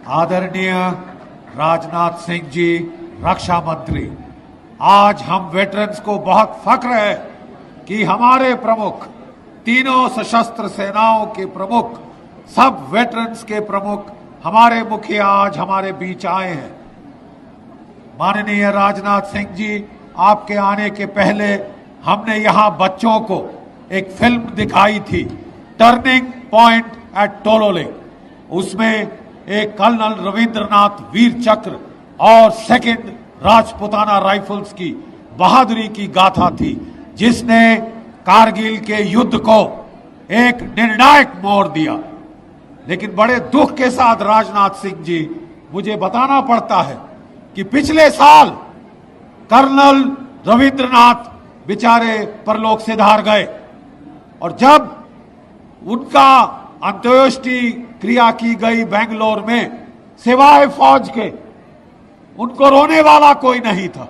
आदरणीय राजनाथ सिंह जी, रक्षा मंत्री, आज हम वेटरन्स को बहुत फख्र है कि हमारे प्रमुख, तीनों सशस्त्र सेनाओं के प्रमुख, सब वेटरन्स के प्रमुख, हमारे मुखिया आज हमारे बीच आए हैं। माननीय राजनाथ सिंह जी, आपके आने के पहले हमने यहां बच्चों को एक फिल्म दिखाई थी, टर्निंग पॉइंट एट टोलोले। उसमें एक कर्नल रविंद्रनाथ वीर चक्र और सेकंड राजपुताना राइफल्स की बहादुरी की गाथा थी, जिसने कारगिल के युद्ध को एक निर्णायक मोड़ दिया। लेकिन बड़े दुख के साथ राजनाथ सिंह जी, मुझे बताना पड़ता है कि पिछले साल कर्नल रविंद्रनाथ बेचारे परलोक से धार गए और जब उनका अंत्येष्टि क्रिया की गई बेंगलोर में, सिवाय फौज के उनको रोने वाला कोई नहीं था,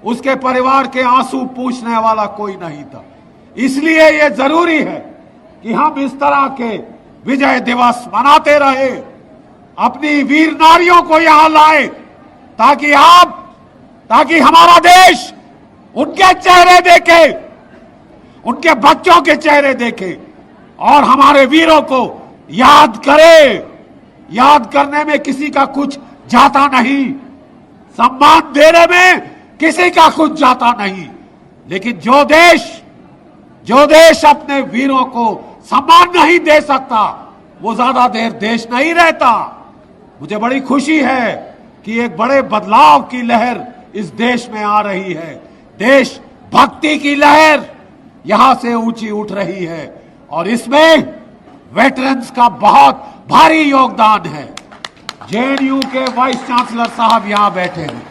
उसके परिवार के आंसू पूछने वाला कोई नहीं था। इसलिए ये जरूरी है कि हम इस तरह के विजय दिवस मनाते रहे, अपनी वीर नारियों को यहां लाए, ताकि हमारा देश उनके चेहरे देखे, उनके बच्चों के चेहरे देखे और हमारे वीरों को याद करे। याद करने में किसी का कुछ जाता नहीं, सम्मान देने में किसी का कुछ जाता नहीं, लेकिन जो देश अपने वीरों को सम्मान नहीं दे सकता, वो ज्यादा देर देश नहीं रहता। मुझे बड़ी खुशी है कि एक बड़े बदलाव की लहर इस देश में आ रही है। देश भक्ति की लहर यहां से ऊंची उठ रही है और इसमें वेटरन्स का बहुत भारी योगदान है। जेएनयू के वाइस चांसलर साहब यहां बैठे हैं,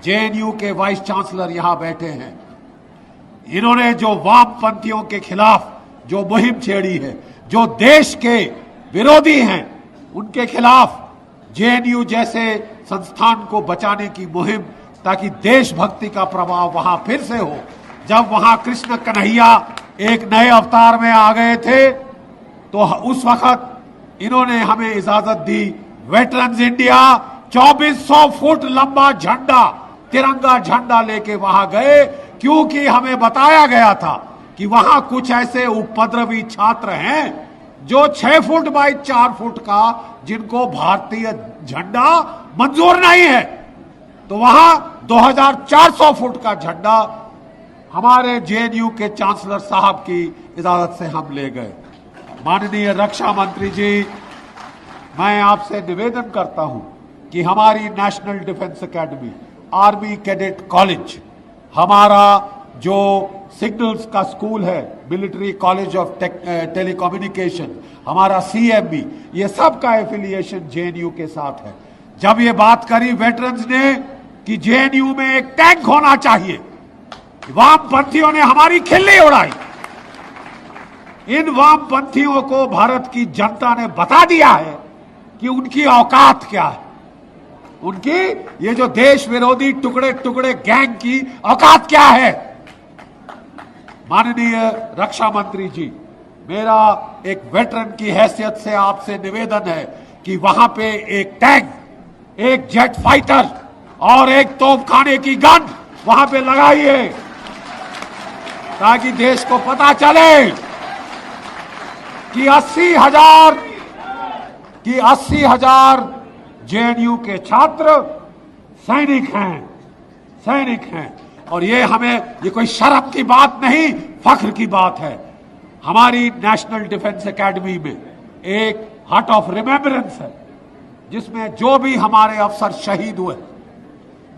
जेएनयू के वाइस चांसलर यहां बैठे हैं। इन्होंने जो वामपंथियों के खिलाफ जो मुहिम छेड़ी है, जो देश के विरोधी हैं, उनके खिलाफ जेएनयू जैसे संस्थान को बचाने की मुहिम, ताकि देशभक्ति का प्रभाव वहां फिर से हो। जब वहां कृष्ण कन्हैया एक नए अवतार में आ गए थे, तो उस वक्त इन्होंने हमें इजाजत दी, वेटरन्स इंडिया 2400 फुट लंबा झंडा, तिरंगा झंडा लेके वहां गए, क्योंकि हमें बताया गया था कि वहां कुछ ऐसे उपद्रवी छात्र हैं जो 6 फुट बाई 4 फुट का, जिनको भारतीय झंडा मंजूर नहीं है। तो वहां 2400 फुट का झंडा हमारे जेएनयू के चांसलर साहब की इजाजत से हम ले गए। माननीय रक्षा मंत्री जी, मैं आपसे निवेदन करता हूं कि हमारी national defence academy, army cadet college, हमारा जो सिग्नल्स का स्कूल है, मिलिट्री कॉलेज ऑफ टेलीकम्युनिकेशन, हमारा सीएमबी, ये सब का एफिलिएशन जेएनयू के साथ है। जब ये बात करी वेटरन्स ने कि जेएनयू में एक टैंक होना चाहिए, वामपंथियों ने हमारी खिल्ली उड़ाई। इन वामपंथियों को भारत की जनता ने बता दिया है कि उनकी औकात क्या है, उनकी ये जो देश विरोधी टुकड़े टुकड़े गैंग की औकात क्या है। माननीय रक्षा मंत्री जी, मेरा एक वेटरन की हैसियत से आपसे निवेदन है कि वहां पे एक टैंक, एक जेट फाइटर और एक तोपखाने की गन वहां पे लगाइए, ताकि देश को पता चले कि 80,000 जेएनयू के छात्र सैनिक हैं। और ये कोई शर्म की बात नहीं, फख्र की बात है। हमारी नेशनल डिफेंस एकेडमी में एक हट ऑफ रिमेम्बरेंस है, जिसमें जो भी हमारे अफसर शहीद हुए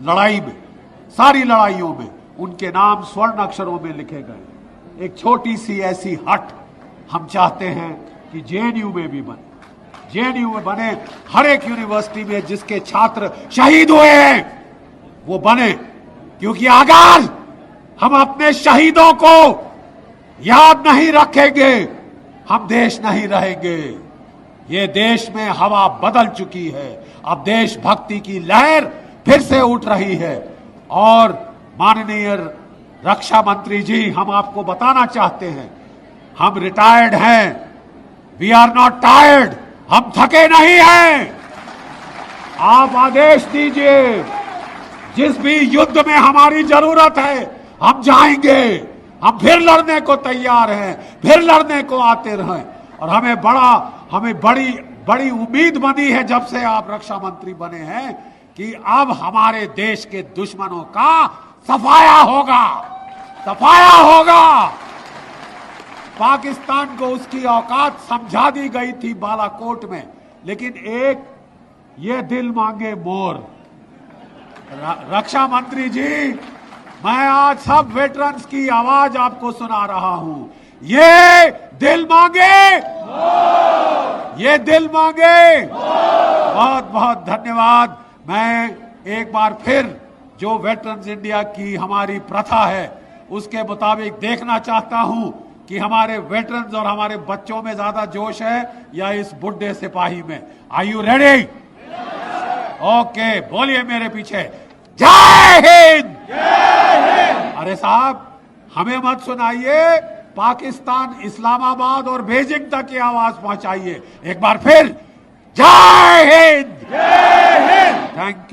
लड़ाई में, सारी लड़ाइयों में, उनके नाम स्वर्ण अक्षरों में लिखे गए। एक छोटी सी ऐसी हट हम चाहते हैं कि जेएनयू में भी बने, जेएनयू में बने, हर एक यूनिवर्सिटी में जिसके छात्र शहीद हुए हैं वो बने, क्योंकि अगर हम अपने शहीदों को याद नहीं रखेंगे, हम देश नहीं रहेंगे। ये देश में हवा बदल चुकी है, अब देशभक्ति की लहर फिर से उठ रही है। और माननीय रक्षा मंत्री जी, हम आपको बताना चाहते हैं, हम रिटायर्ड हैं, वी आर नॉट टायर्ड, हम थके नहीं हैं। आप आदेश दीजिए, जिस भी युद्ध में हमारी जरूरत है हम जाएंगे, हम फिर लड़ने को तैयार हैं, फिर लड़ने को आते रहें। और हमें बड़ी उम्मीद बनी है जब से आप रक्षा मंत्री बने हैं कि अब हमारे देश के दुश्मनों का सफाया होगा। पाकिस्तान को उसकी औकात समझा दी गई थी बालाकोट में, लेकिन एक ये दिल मांगे मोर। रक्षा मंत्री जी, मैं आज सब वेटरन्स की आवाज आपको सुना रहा हूं। ये दिल मांगे बहुत बहुत धन्यवाद। मैं एक बार फिर जो वेटरन्स इंडिया की हमारी प्रथा है उसके मुताबिक देखना चाहता हूं कि हमारे वेटरन्स और हमारे बच्चों में ज्यादा जोश है या इस बुढ़े सिपाही में। Are you ready? ओके, बोलिए मेरे पीछे, जय हिंद। अरे साहब, हमें मत सुनाइए, पाकिस्तान, इस्लामाबाद और बीजिंग तक की आवाज पहुंचाइए। एक बार फिर जय हिंद। Thank you.